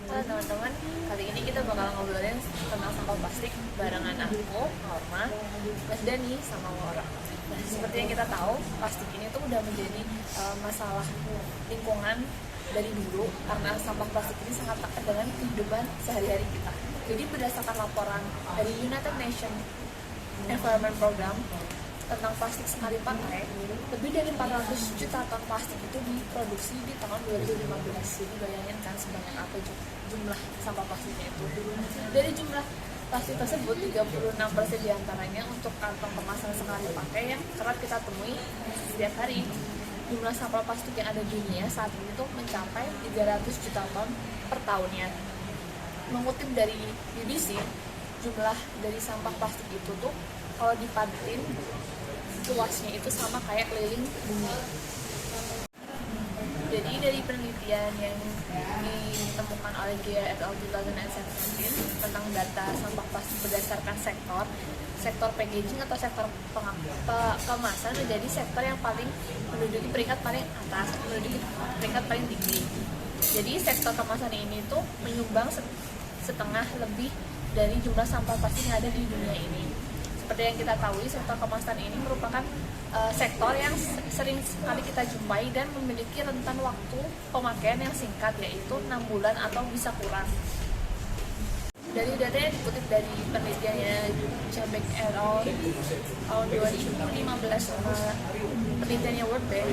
Halo teman-teman, kali ini kita bakal ngobrolin tentang sampah plastik barengan aku, Norma, Mas Dani, sama Laura. Nah, seperti yang kita tahu, plastik ini tuh udah menjadi masalah lingkungan dari dulu karena sampah plastik ini sangat dekat dengan kehidupan sehari-hari kita. Jadi berdasarkan laporan dari United Nations Environment Program tentang plastik sekali pakai, lebih dari 400 juta ton plastik itu diproduksi di tahun 2015. Jadi bayangin kan sebanyak apa jumlah sampah plastiknya itu. Dari jumlah plastik tersebut, 36% diantaranya untuk kantong kemasan sekali pakai yang kerap kita temui setiap hari. Jumlah sampah plastik yang ada di dunia saat ini tuh mencapai 300 juta ton per tahunnya. Mengutip dari BBC, jumlah dari sampah plastik itu tuh kalau dipadatin luasnya itu sama kayak keliling bumi. Jadi dari penelitian yang ditemukan oleh Gia et al. 2017 tentang data sampah plastik berdasarkan sektor packaging atau sektor kemasan menjadi sektor yang paling menduduki peringkat paling atas, menduduki peringkat paling tinggi. Jadi sektor kemasan ini tuh menyumbang setengah lebih dari jumlah sampah plastik yang ada di dunia ini. Seperti yang kita tahu, sektor kemasan ini merupakan sektor yang sering sekali kita jumpai dan memiliki rentan waktu pemakaian yang singkat, yaitu 6 bulan atau bisa kurang. Dari data yang dikutip dari penelitiannya Jabek et al. Tahun 2015 sama penelitiannya World Bank,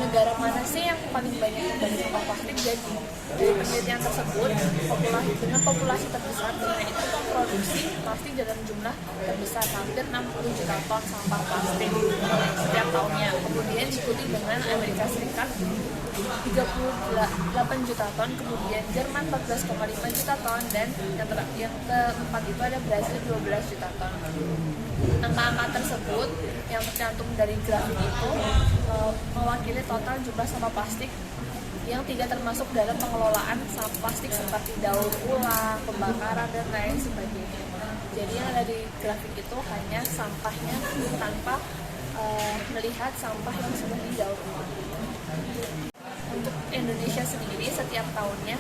negara mana sih yang paling banyak membangun sampah plastik? Jadi dari penelitian tersebut, dengan populasi terbesar, China itu memproduksi plastik dalam jumlah terbesar, hampir 60 juta ton sampah plastik setiap tahunnya. Kemudian diikuti dengan Amerika Serikat 38 juta ton, kemudian Jerman 14,5 juta ton, dan yang keempat itu ada Brasil 12 juta ton. Angka-angka tersebut yang tercantum dari grafik itu mewakili total jumlah sampah plastik yang tidak termasuk dalam pengelolaan sampah plastik seperti daur ulang, pembakaran, dan lain sebagainya. Jadi yang ada di grafik itu hanya sampahnya tanpa melihat sampah yang sudah didaur ulang. Untuk Indonesia sendiri setiap tahunnya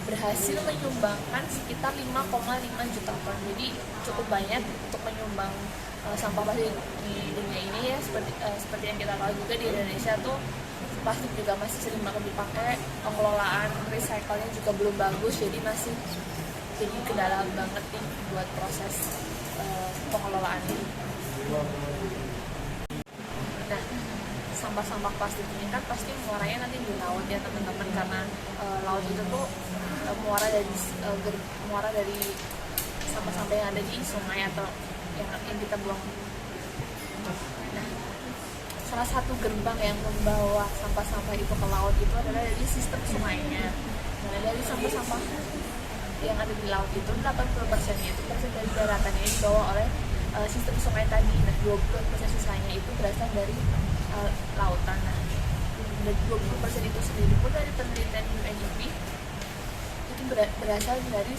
berhasil menyumbangkan sekitar 5,5 juta ton. Jadi cukup banyak untuk menyumbang sampah plastik di dunia ini ya. Seperti yang kita tahu juga di Indonesia tuh plastik juga masih sering banget dipakai, pengelolaan recycle-nya juga belum bagus, jadi masih jadi kendala banget nih buat proses pengelolaan ini. Nah, sampah-sampah plastik ini kan pasti muaranya nanti di laut ya teman-teman, karena laut itu tuh muara dari sampah-sampah yang ada di sungai atau yang kita buang. Nah, salah satu gerbang yang membawa sampah-sampah itu ke laut itu adalah dari sistem sungainya. Nah, dari sampah-sampah yang ada di laut itu 80%-nya itu berasal dari daratannya yang dibawa oleh sistem sungai tadi. Nah, 20% sisanya itu berasal dari lautan. Nah, dan 20% itu sendiri pun dari penelitian UNEP itu berasal dari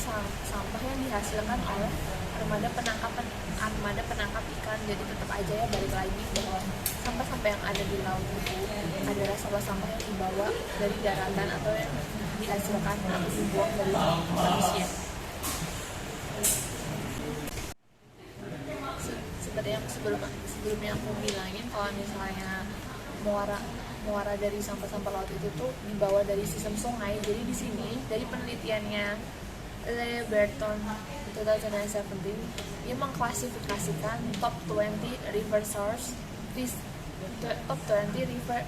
sampah yang dihasilkan oleh armada penangkap ikan. Jadi tetap aja ya balik lagi bahwa sampah-sampah yang ada di laut itu adalah sampah-sampah yang dibawa dari daratan atau yang dihasilkan atau dibuang dari manusia. Seperti yang sebelumnya aku bilangin, kalau misalnya muara dari sampah-sampah laut itu tuh dibawa dari sistem sungai. Jadi di sini dari penelitiannya Le Breton 2017, dia mengklasifikasikan top 20 river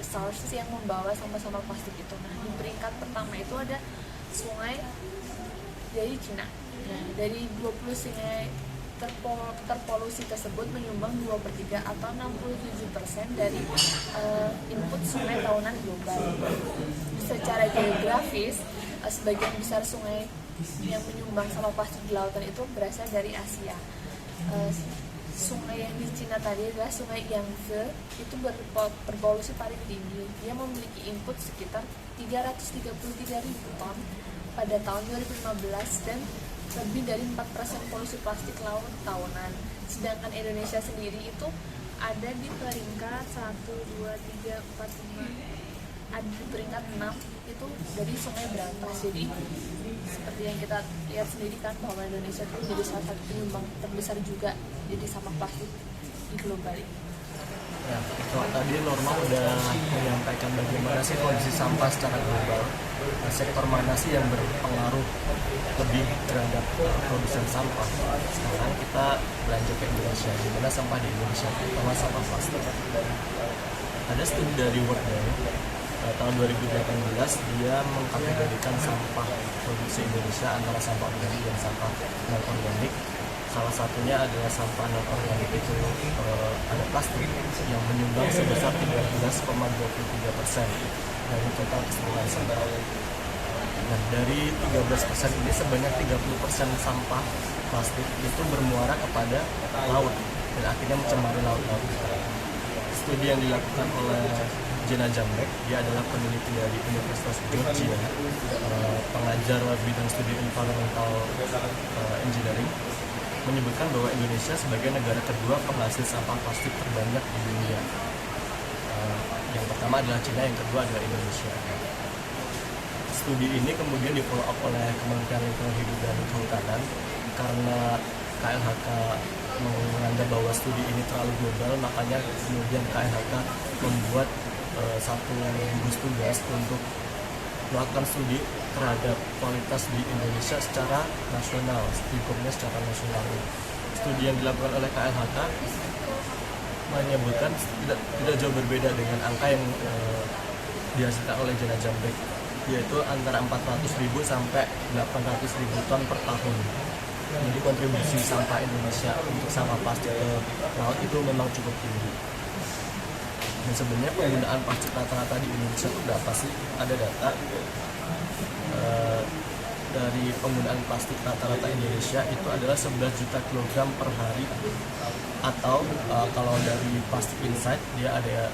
sources yang membawa sampah-sampah plastik itu. Nah, di peringkat pertama itu ada sungai dari Cina. Nah, dari 20 sungai terpolusi tersebut menyumbang 2/3 atau 67% dari input sungai tahunan global. Secara geografis, sebagian besar sungai yang menyumbang sampah plastik di lautan itu berasal dari Asia. Sungai yang di Cina tadi adalah sungai Yangtze, itu berpolusi paling tinggi. Dia memiliki input sekitar 333.000 ton pada tahun 2015 dan lebih dari 4% polusi plastik laut tahunan. Sedangkan Indonesia sendiri itu ada di peringkat 1, 2, 3, 4, 5, ada di peringkat 6 itu dari Sungai Berantas. Jadi seperti yang kita lihat sendiri kan bahwa Indonesia itu menjadi salah satu penyumbang terbesar juga jadi sampah plastik di global ini. Ya, kalau tadi Norma udah menyampaikan bagaimana sih kondisi sampah secara global, sektor mana sih yang berpengaruh lebih terhadap produsen sampah. Sekarang kita belanja ke Indonesia, di mana sampah di Indonesia terutama sampah plastik. Ada studi dari World Bank tahun 2018, dia mengkategorikan sampah produksi Indonesia antara sampah organik dan sampah non organik. Salah satunya adalah sampah non organik itu ada plastik yang menyumbang sebesar 13,23% dari total keseluruhan sampah. Nah, dari 13% ini sebanyak 30% sampah plastik itu bermuara kepada laut dan akhirnya mencemari laut-laut kita. Studi yang dilakukan oleh Jenna Jamrek, dia adalah peneliti dari Universitas Georgia, pengajar bidang studi environmental engineering, menyebutkan bahwa Indonesia sebagai negara kedua penghasil sampah plastik terbanyak di dunia. Yang pertama adalah Cina, yang kedua adalah Indonesia. Studi ini kemudian di-follow up oleh Kementerian Lingkungan Hidup dan Kehutanan karena KLHK menganggap bahwa studi ini terlalu global, makanya kemudian KLHK membuat satu gugus tugas untuk melakukan studi terhadap kualitas di Indonesia secara nasional, lingkupnya secara nasional. Studi yang dilakukan oleh KLHK menyebutkan tidak jauh berbeda dengan angka yang dihasilkan oleh Jenna Jamrek, yaitu antara 400.000 sampai 800.000 ton per tahun. Jadi kontribusi sampah Indonesia untuk sampah plastik ke laut itu memang cukup tinggi. Dan sebenarnya penggunaan plastik rata-rata di Indonesia itu berapa sih? Ada data dari penggunaan plastik rata-rata Indonesia itu adalah 11 juta kilogram per hari, atau kalau dari Plastic Insight dia ada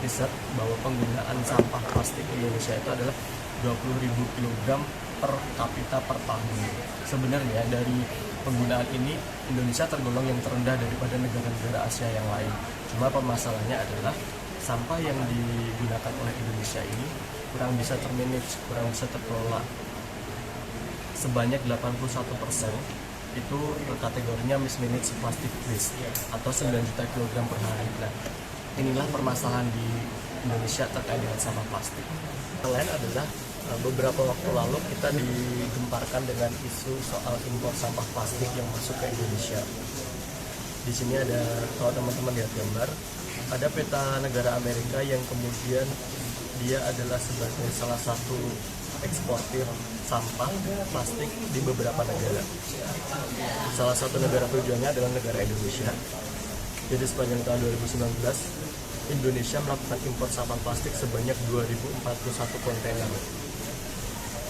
riset bahwa penggunaan sampah plastik Indonesia itu adalah 20.000 kilogram per kapita per tahun. Sebenarnya dari penggunaan ini Indonesia tergolong yang terendah daripada negara-negara Asia yang lain. Cuma permasalahannya adalah sampah yang digunakan oleh Indonesia ini kurang bisa termanage, kurang bisa terkelola. Sebanyak 81% itu kategorinya mismanaged plastic waste atau 9 juta kilogram per hari. Nah, inilah permasalahan di Indonesia terkait dengan sampah plastik. Yang lain adalah beberapa waktu lalu kita digemparkan dengan isu soal impor sampah plastik yang masuk ke Indonesia. Di sini ada, kalau teman-teman lihat gambar, ada peta negara Amerika yang kemudian dia adalah sebagai salah satu eksportir sampah plastik di beberapa negara. Salah satu negara tujuannya adalah negara Indonesia. Jadi sepanjang tahun 2019, Indonesia melakukan impor sampah plastik sebanyak 2.041 kontainer.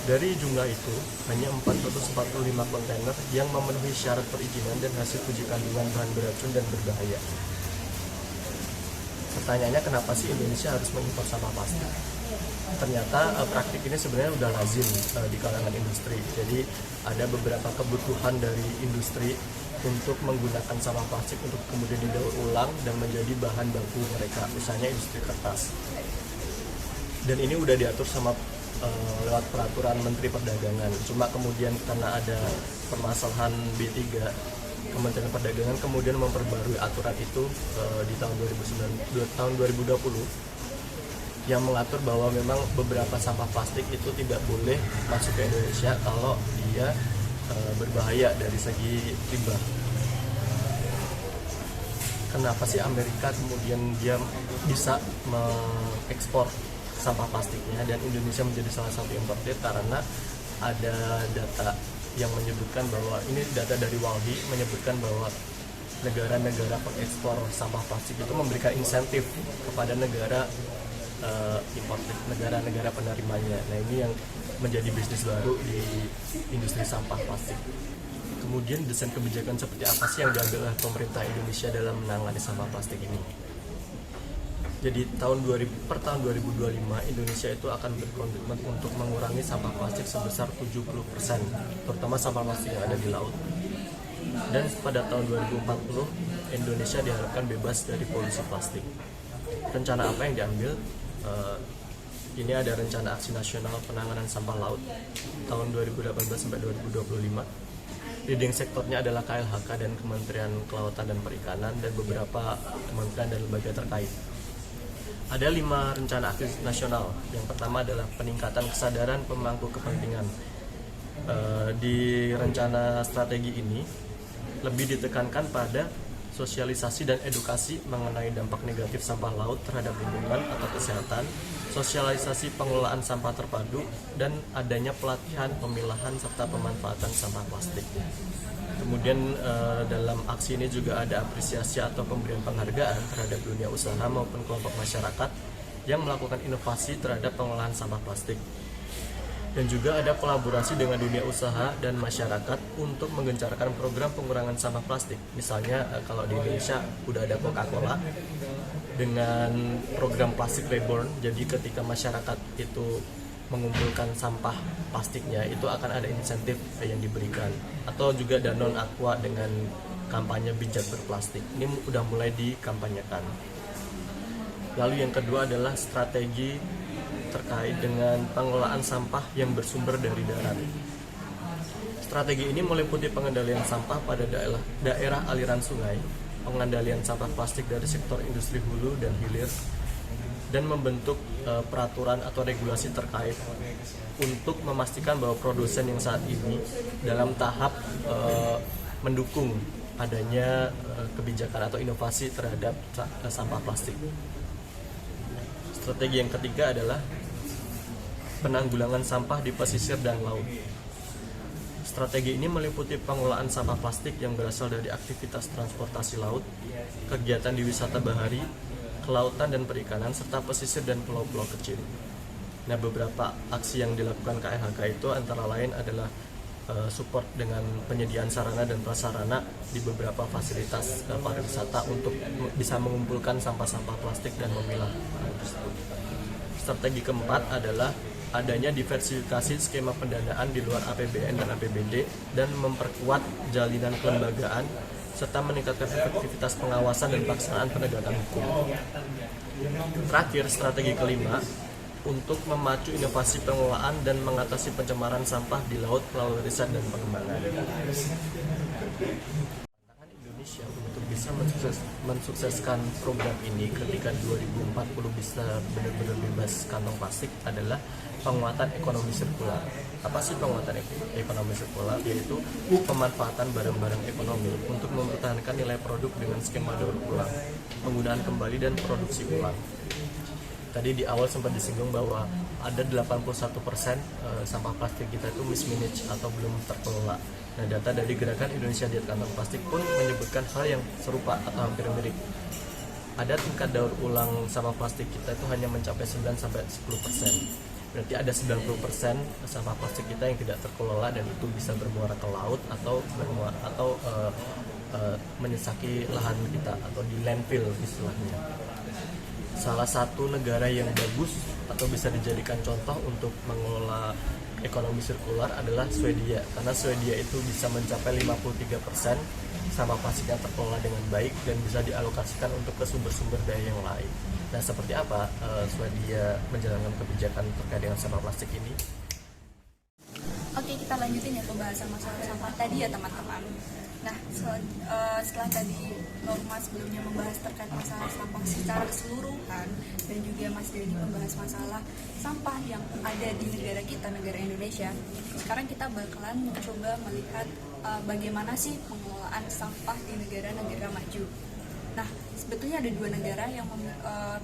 Dari jumlah itu, hanya 445 kontainer yang memenuhi syarat perizinan dan hasil uji kandungan bahan beracun dan berbahaya. Pertanyaannya, kenapa sih Indonesia harus mengimpor sampah plastik? Ternyata praktik ini sebenarnya udah lazim di kalangan industri. Jadi ada beberapa kebutuhan dari industri untuk menggunakan sampah plastik untuk kemudian didaur ulang dan menjadi bahan baku mereka, misalnya industri kertas. Dan ini udah diatur sama lewat peraturan Menteri Perdagangan. Cuma kemudian karena ada permasalahan B3, Kementerian Perdagangan kemudian memperbarui aturan itu di tahun 2020 yang mengatur bahwa memang beberapa sampah plastik itu tidak boleh masuk ke Indonesia kalau dia berbahaya dari segi limbah. Kenapa sih Amerika kemudian dia bisa mengekspor sampah plastiknya dan Indonesia menjadi salah satu importer? Karena ada data yang menyebutkan bahwa, ini data dari Walhi menyebutkan bahwa negara-negara pengekspor sampah plastik itu memberikan insentif kepada negara importer, negara-negara penerimanya. Nah, ini yang menjadi bisnis baru di industri sampah plastik. Kemudian desain kebijakan seperti apa sih yang diambil oleh pemerintah Indonesia dalam menangani sampah plastik ini? Jadi per tahun 2025 Indonesia itu akan berkomitmen untuk mengurangi sampah plastik sebesar 70%, terutama sampah plastik yang ada di laut. Dan pada tahun 2040 Indonesia diharapkan bebas dari polusi plastik. Rencana apa yang diambil? ini ada rencana aksi nasional penanganan sampah laut tahun 2018 sampai 2025. Leading sektornya adalah KLHK dan Kementerian Kelautan dan Perikanan dan beberapa kementerian dan lembaga terkait. Ada 5 rencana aksi nasional. Yang pertama adalah peningkatan kesadaran pemangku kepentingan. Di rencana strategi ini lebih ditekankan pada sosialisasi dan edukasi mengenai dampak negatif sampah laut terhadap lingkungan atau kesehatan, sosialisasi pengelolaan sampah terpadu, dan adanya pelatihan pemilahan serta pemanfaatan sampah plastik. Kemudian dalam aksi ini juga ada apresiasi atau pemberian penghargaan terhadap dunia usaha maupun kelompok masyarakat yang melakukan inovasi terhadap pengelolaan sampah plastik. Dan juga ada kolaborasi dengan dunia usaha dan masyarakat untuk menggencarkan program pengurangan sampah plastik. Misalnya kalau di Indonesia udah ada Coca-Cola dengan program Plastic Reborn. Jadi ketika masyarakat itu mengumpulkan sampah plastiknya, itu akan ada insentif yang diberikan. Atau juga Danone Aqua dengan kampanye bijak berplastik. Ini udah mulai dikampanyekan. Lalu yang kedua adalah strategi terkait dengan pengelolaan sampah yang bersumber dari darat. Strategi ini meliputi pengendalian sampah pada daerah aliran sungai, pengendalian sampah plastik dari sektor industri hulu dan hilir, dan membentuk peraturan atau regulasi terkait untuk memastikan bahwa produsen yang saat ini dalam tahap mendukung adanya kebijakan atau inovasi terhadap sampah plastik. Strategi yang ketiga adalah penanggulangan sampah di pesisir dan laut. Strategi ini meliputi pengelolaan sampah plastik yang berasal dari aktivitas transportasi laut, kegiatan di wisata bahari, kelautan dan perikanan, serta pesisir dan pulau-pulau kecil. Nah, beberapa aksi yang dilakukan KLHK itu antara lain adalah support dengan penyediaan sarana dan prasarana di beberapa fasilitas pariwisata untuk bisa mengumpulkan sampah-sampah plastik dan memilah tersebut. Strategi keempat adalah adanya diversifikasi skema pendanaan di luar APBN dan APBD dan memperkuat jalinan kelembagaan serta meningkatkan efektivitas pengawasan dan pelaksanaan penegakan hukum. Terakhir, strategi kelima untuk memacu inovasi pengelolaan dan mengatasi pencemaran sampah di laut melalui riset dan pengembangan. Tantangan Indonesia untuk bisa mensukseskan program ini ketika 2040 bisa benar-benar bebas kantong plastik adalah penguatan ekonomi sirkular. Apa sih penguatan ekonomi sirkular? Yaitu pemanfaatan barang-barang ekonomi untuk mempertahankan nilai produk dengan skema daur ulang, penggunaan kembali dan produksi ulang. Tadi di awal sempat disinggung bahwa ada 81% sampah plastik kita itu mismanaged atau belum terkelola. Nah, data dari Gerakan Indonesia Diet Kantong Plastik pun menyebutkan hal yang serupa atau hampir mirip. Ada tingkat daur ulang sampah plastik kita itu hanya mencapai 9-10%. Berarti ada 90% sampah plastik kita yang tidak terkelola dan itu bisa bermuara ke laut atau menyesaki lahan kita atau di landfill istilahnya. Salah satu negara yang bagus atau bisa dijadikan contoh untuk mengelola ekonomi sirkular adalah Swedia, karena Swedia itu bisa mencapai 53% sampah plastik yang terkelola dengan baik dan bisa dialokasikan untuk ke sumber-sumber daya yang lain. Nah, seperti apa Swedia menjalankan kebijakan terkait dengan sampah plastik ini? Oke, kita lanjutin ya pembahasan masalah sampah tadi ya teman-teman. Nah, setelah tadi Norma sebelumnya membahas terkait masalah sampah secara keseluruhan dan juga Mas Dedi membahas masalah sampah yang ada di negara kita, negara Indonesia. Sekarang kita bakalan mencoba melihat bagaimana sih pengelolaan sampah di negara-negara maju. Nah, sebetulnya ada dua negara yang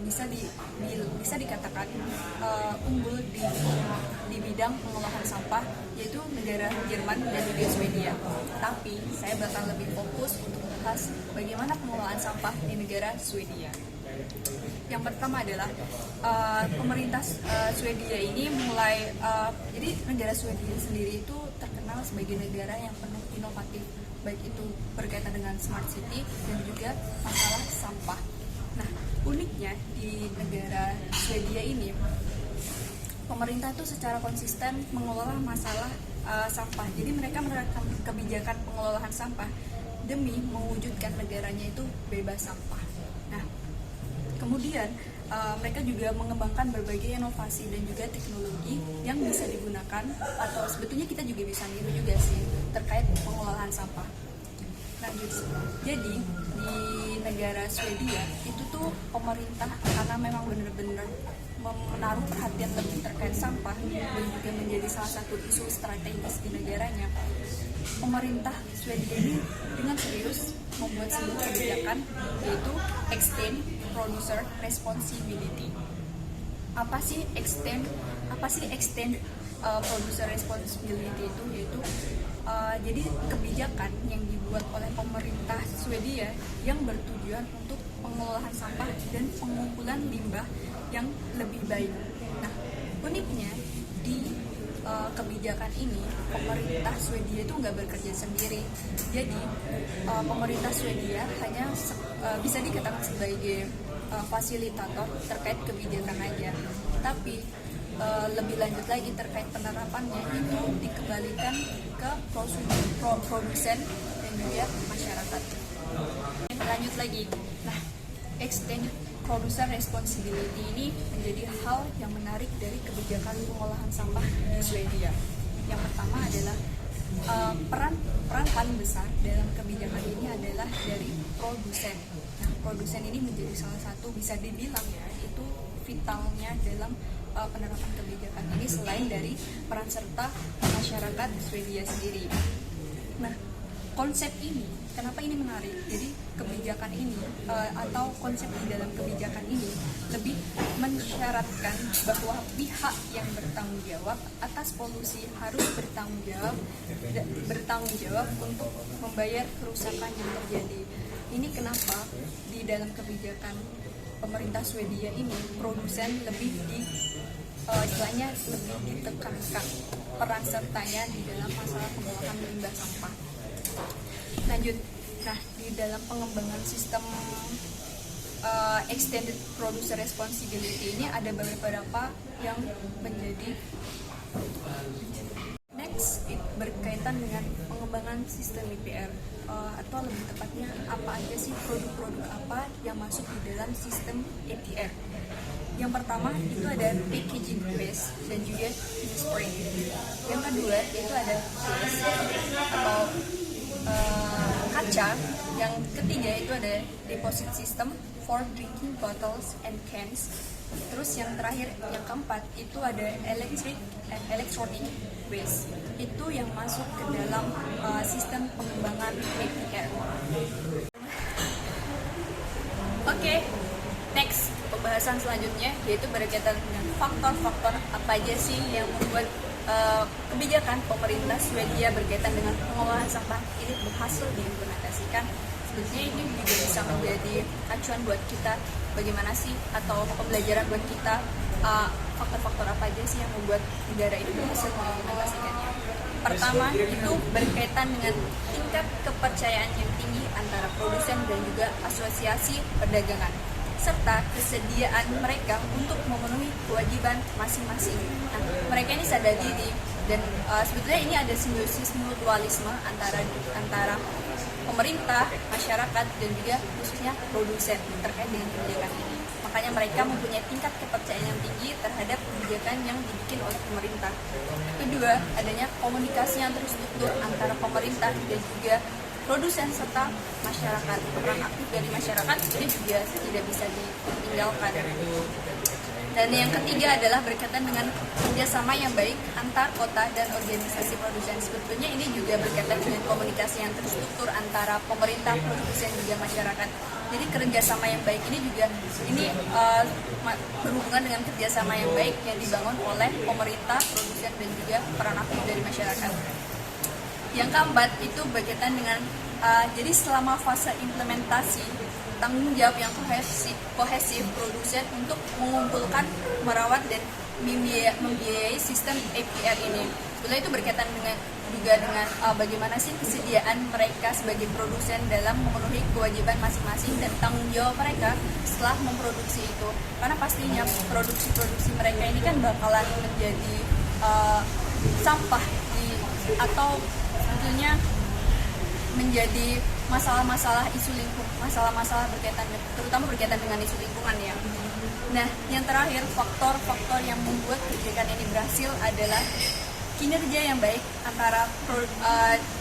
bisa dikatakan unggul di bidang pengelolaan sampah, yaitu negara Jerman dan juga Swedia. Tapi saya bakal lebih fokus untuk membahas bagaimana pengelolaan sampah di negara Swedia. Yang pertama adalah pemerintah Swedia ini jadi negara Swedia sendiri itu terkenal sebagai negara yang penuh inovatif, baik itu berkaitan dengan smart city dan juga masalah sampah. Nah, uniknya di negara Swedia ini, pemerintah itu secara konsisten mengelola masalah sampah. Jadi mereka menerapkan kebijakan pengelolaan sampah demi mewujudkan negaranya itu bebas sampah. Nah, kemudian mereka juga mengembangkan berbagai inovasi dan juga teknologi yang bisa digunakan, atau sebetulnya kita juga bisa niru juga sih terkait pengelolaan sampah. Lanjut. Jadi di negara Swedia itu tuh pemerintah karena memang benar-benar menaruh perhatian lebih terkait sampah dan juga menjadi salah satu isu strategis di negaranya. Pemerintah Swedia ini dengan serius membuat sebuah kebijakan yaitu Extend Producer Responsibility. Apa sih Extend Producer Responsibility itu? Yaitu jadi kebijakan yang dibuat oleh pemerintah Swedia yang bertujuan untuk pengelolaan sampah dan pengumpulan limbah yang lebih baik. Nah, uniknya di kebijakan ini pemerintah Swedia itu nggak bekerja sendiri. Jadi pemerintah Swedia hanya bisa dikatakan sebagai fasilitator terkait kebijakan aja. Tapi lebih lanjut lagi terkait penerapannya itu dikembalikan ke produsen dan juga masyarakat. Lanjut lagi. Nah, Extend Producer Responsibility ini menjadi hal yang menarik dari kebijakan pengolahan sampah di Swedia. Yang pertama adalah peran paling besar dalam kebijakan ini adalah dari produsen. Nah, produsen ini menjadi salah satu, bisa dibilang ya, itu vitalnya dalam penerapan kebijakan ini selain dari peran serta masyarakat Swedia sendiri. Nah, konsep ini, kenapa ini menarik? Jadi kebijakan ini atau konsep di dalam kebijakan ini lebih mensyaratkan bahwa pihak yang bertanggung jawab atas polusi harus bertanggung jawab untuk membayar kerusakan yang terjadi. Ini kenapa di dalam kebijakan pemerintah Swedia ini produsen lebih istilahnya lebih ditekankan peran sertanya di dalam masalah pengolahan limbah sampah. Lanjut. Nah, di dalam pengembangan sistem Extended Producer Responsibility ini ada beberapa yang menjadi next berkaitan dengan pengembangan sistem EPR atau lebih tepatnya apa aja sih produk-produk apa yang masuk di dalam sistem EPR. Yang pertama itu ada packaging waste dan juga newsprint. Yang kedua itu ada waste atau kaca. Yang ketiga itu ada deposit system for drinking bottles and cans. Terus yang terakhir, yang keempat itu ada electronic waste. Itu yang masuk ke dalam sistem pengembangan EPR. Oke, next pembahasan selanjutnya yaitu berkaitan dengan faktor-faktor apa aja sih yang membuat kebijakan pemerintah Swedia berkaitan dengan pengolahan sampah ini berhasil diimplementasikan. Sebetulnya ini juga bisa menjadi acuan buat kita bagaimana sih, atau pembelajaran buat kita faktor-faktor apa aja sih yang membuat negara ini berhasil mengimplementasikannya. Pertama itu berkaitan dengan tingkat kepercayaan yang tinggi antara produsen dan juga asosiasi perdagangan, serta kesediaan mereka untuk memenuhi kewajiban masing-masing. Nah, mereka ini sadar diri dan sebetulnya ini ada simbiosis mutualisme antara pemerintah, masyarakat, dan juga khususnya produsen terkait dengan kebijakan ini. Makanya mereka mempunyai tingkat kepercayaan yang tinggi terhadap kebijakan yang dibikin oleh pemerintah. Kedua, adanya komunikasi yang terstruktur antara pemerintah dan juga produsen serta masyarakat. Peran aktif dari masyarakat ini juga tidak bisa ditinggalkan. Dan yang ketiga adalah berkaitan dengan kerjasama yang baik antar kota dan organisasi produsen. Sebetulnya ini juga berkaitan dengan komunikasi yang terstruktur antara pemerintah, produsen, juga masyarakat. Jadi kerjasama yang baik ini juga berhubungan dengan kerjasama yang baik yang dibangun oleh pemerintah, produsen, dan juga peran aktif dari masyarakat. Yang keempat itu berkaitan dengan jadi selama fase implementasi, tanggung jawab yang kohesif produsen untuk mengumpulkan, merawat, dan membiayai sistem EPR ini. Sebenarnya itu berkaitan dengan bagaimana sih kesediaan mereka sebagai produsen dalam memenuhi kewajiban masing-masing dan tanggung jawab mereka setelah memproduksi itu. Karena pastinya produksi mereka ini kan bakalan menjadi sampah atau tentunya menjadi masalah-masalah isu lingkungan, masalah-masalah terutama berkaitan dengan isu lingkungan ya. Nah, yang terakhir, faktor-faktor yang membuat kebijakan ini berhasil adalah kinerja yang baik antara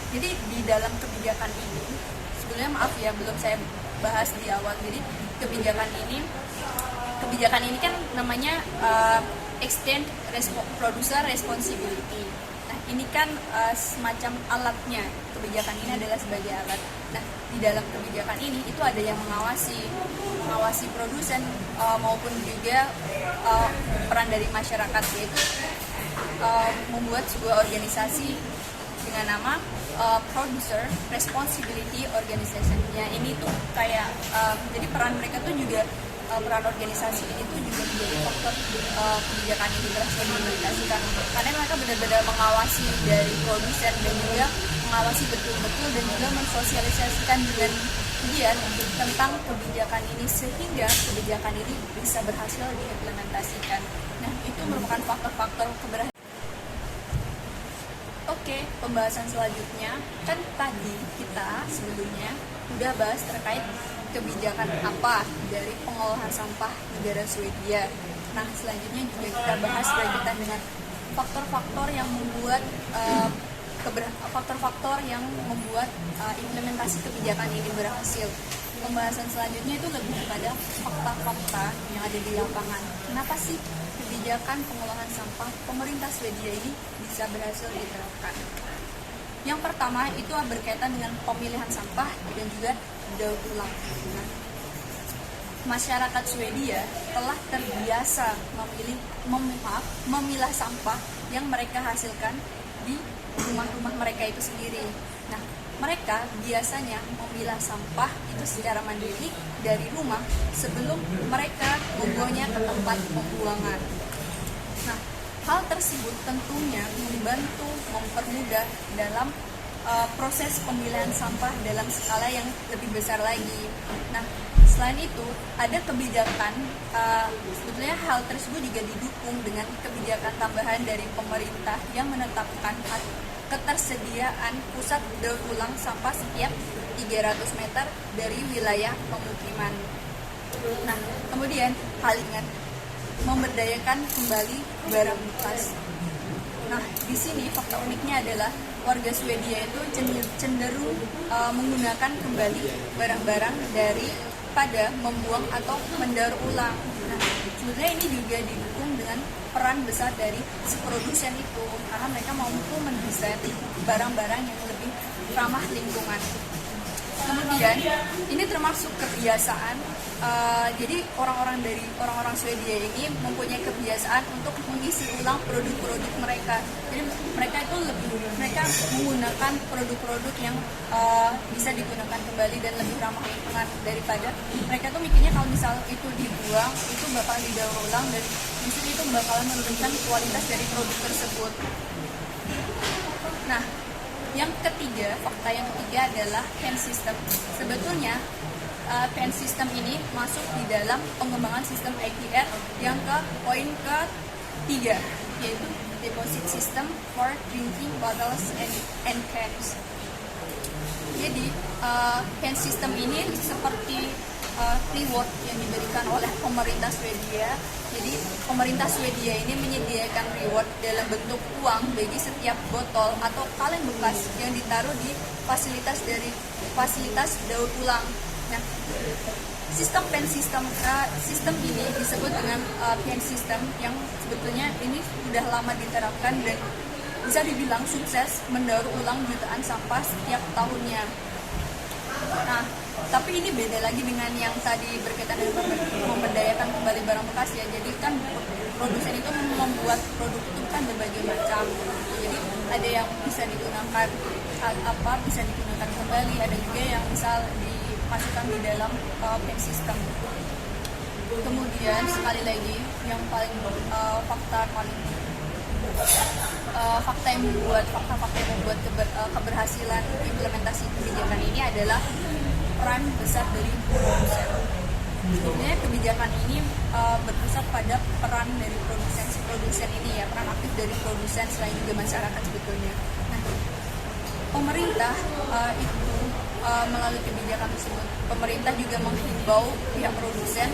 jadi di dalam kebijakan ini, sebelumnya maaf ya belum saya bahas di awal. Jadi kebijakan ini kan namanya extend producer responsibility. Nah, ini kan semacam alatnya. Kebijakan ini adalah sebagai alat. Nah, di dalam kebijakan ini itu ada yang mengawasi produsen maupun juga peran dari masyarakat, yaitu membuat sebuah organisasi dengan nama Producer Responsibility Organization. Ya, ini tuh kayak jadi peran mereka tuh juga peran organisasi ini tuh juga menjadi faktor kebijakan ini berhasil diimplementasikan, karena mereka benar-benar mengawasi dari produsen dan juga mengawasi betul-betul dan juga mensosialisasikan dengan kemudian tentang kebijakan ini sehingga kebijakan ini bisa berhasil diimplementasikan. Nah, itu merupakan faktor-faktor keberhasilan. Oke, pembahasan selanjutnya kan tadi kita sebelumnya udah bahas terkait kebijakan apa dari pengolahan sampah negara Swedia. Nah, selanjutnya juga kita bahas berkaitan dengan faktor-faktor yang membuat implementasi kebijakan ini berhasil. Pembahasan selanjutnya itu lebih kepada fakta-fakta yang ada di lapangan. Kenapa sih kebijakan pengolahan sampah pemerintah Swedia ini bisa berhasil diterapkan? Yang pertama itu berkaitan dengan pemilihan sampah dan juga daur ulang. Nah, masyarakat Swedia telah terbiasa memilah sampah yang mereka hasilkan di rumah-rumah mereka itu sendiri. Nah, mereka biasanya memilah sampah itu secara mandiri dari rumah sebelum mereka membuangnya ke tempat pembuangan. Nah, hal tersebut tentunya mempermudah dalam proses pemilihan sampah dalam skala yang lebih besar lagi. Nah, selain itu ada kebijakan, sebetulnya hal tersebut juga didukung dengan kebijakan tambahan dari pemerintah yang menetapkan ketersediaan pusat daur ulang sampah setiap 300 meter dari wilayah pemukiman. Nah, kemudian hal ini memberdayakan kembali barang bekas. Nah, di sini fakta uniknya adalah warga Swedia itu cenderung menggunakan kembali barang-barang daripada membuang atau mendaur ulang. Nah, sebenarnya ini juga didukung dengan peran besar dari si produsen itu, karena mereka mampu mendesain barang-barang yang lebih ramah lingkungan. Kemudian ini termasuk kebiasaan, jadi orang-orang Swedia ini mempunyai kebiasaan untuk mengisi ulang produk-produk mereka. Jadi mereka menggunakan produk-produk yang bisa digunakan kembali dan lebih ramah lingkungan, daripada mereka tuh mikirnya kalau misal itu dibuang itu bakal didaur ulang dan justru itu bakalan menurunkan kualitas dari produk tersebut. Nah, fakta yang ketiga adalah pen system. Sebetulnya pen system ini masuk di dalam pengembangan sistem IPR yang ke poin ketiga, yaitu deposit system for drinking bottles and cans. Jadi pen system ini seperti reward yang diberikan oleh pemerintah Swedia. Jadi pemerintah Swedia ini menyediakan reward dalam bentuk uang bagi setiap botol atau kaleng bekas yang ditaruh di fasilitas daur ulang. Nah, sistem ini disebut dengan pen system yang sebetulnya ini sudah lama diterapkan dan bisa dibilang sukses mendaur ulang jutaan sampah setiap tahunnya. Nah, tapi ini beda lagi dengan yang tadi berkaitan dengan memberdayakan kembali barang bekas ya. Jadi kan produsen itu membuat produk itu kan berbagai macam. Jadi ada yang bisa digunakan bisa digunakan kembali, ada juga yang misal dimasukkan di dalam pen system. Kemudian sekali lagi yang paling fakta yang membuat keberhasilan implementasi kebijakan ini adalah peran besar dari produsen. Sebenarnya kebijakan ini berpusat pada peran dari produsen ini ya, peran aktif dari produsen selain juga masyarakat sebetulnya. Nah, pemerintah itu melalui kebijakan tersebut, pemerintah juga menghimbau pihak produsen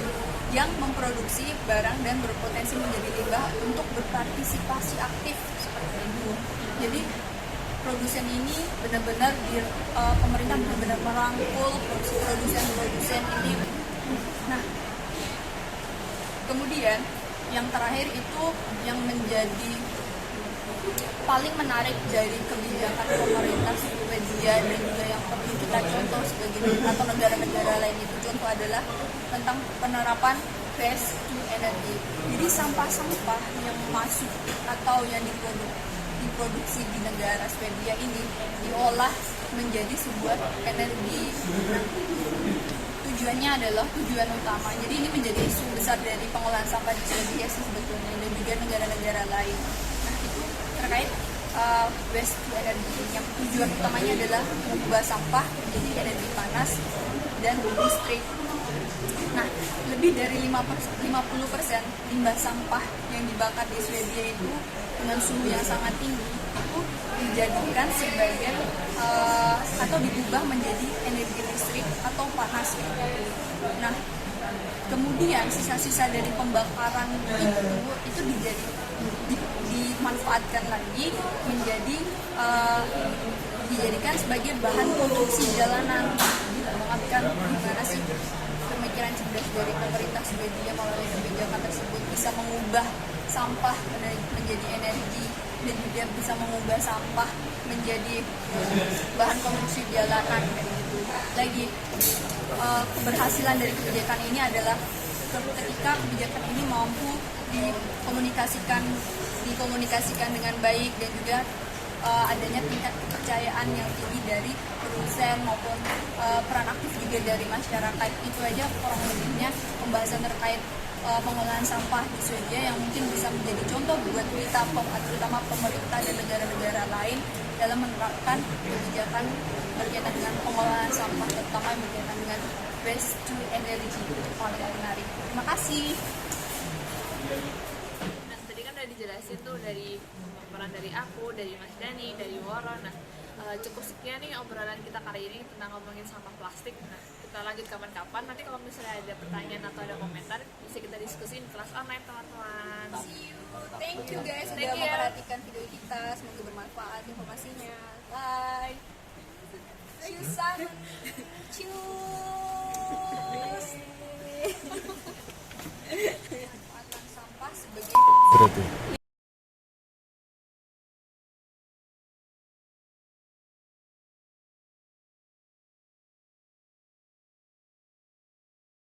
yang memproduksi barang dan berpotensi menjadi limbah untuk berpartisipasi aktif seperti itu. Jadi produsen ini benar-benar pemerintah benar-benar merangkul produsen ini. Nah, kemudian yang terakhir itu yang menjadi paling menarik dari kebijakan pemerintah Swedia dan juga yang perlu kita contoh sebagai atau negara-negara lain itu contoh adalah tentang penerapan waste to energy. Jadi sampah-sampah yang masuk atau yang diproduksi di negara Swedia ini diolah menjadi sebuah energi. Tujuannya adalah tujuan utama. Jadi ini menjadi isu besar dari pengolahan sampah di Swedia sih sebetulnya dan juga negara-negara lain. Nah itu terkait waste to energy yang tujuan utamanya adalah mengubah sampah menjadi energi panas dan listrik. Nah, lebih dari 50% limbah sampah yang dibakar di Swedia itu dengan suhu yang sangat tinggi itu dijadikan sebagai atau diubah menjadi energi listrik atau panas. Nah, kemudian sisa-sisa dari pembakaran itu dimanfaatkan lagi menjadi dijadikan sebagai bahan konstruksi jalanan. Mengatakan gimana sih pemikiran cerdas dari pemerintah Swedia melalui kebijakan tersebut bisa mengubah sampah menjadi energi dan juga bisa mengubah sampah menjadi bahan konstruksi jalanan. Lagi keberhasilan dari kebijakan ini adalah ketika kebijakan ini mampu dikomunikasikan dengan baik dan juga adanya tingkat kepercayaan yang tinggi dari produsen maupun peran aktif juga dari masyarakat. Itu aja kurang lebihnya pembahasan terkait pengolahan sampah di Swedia yang mungkin bisa menjadi contoh buat kita, terutama pemerintah dan negara-negara lain dalam menerapkan kebijakan berkaitan dengan pengolahan sampah, terutama berkaitan dengan waste to energy. Paling menarik. Terima kasih. Nah, tadi kan udah dijelasin tuh dari peran dari aku, dari Mas Dani, dari Woro. Nah, cukup sekian nih obrolan kita kali ini tentang ngomongin sampah plastik. Nah, kita lanjut kapan-kapan. Nanti kalau misalnya ada pertanyaan atau ada komentar, bisa kita diskusin di kelas online, teman-teman. See you. Thank you guys Thank sudah you. memperhatikan video kita. Semoga bermanfaat informasinya. Bye. See you, Simon. Cheers.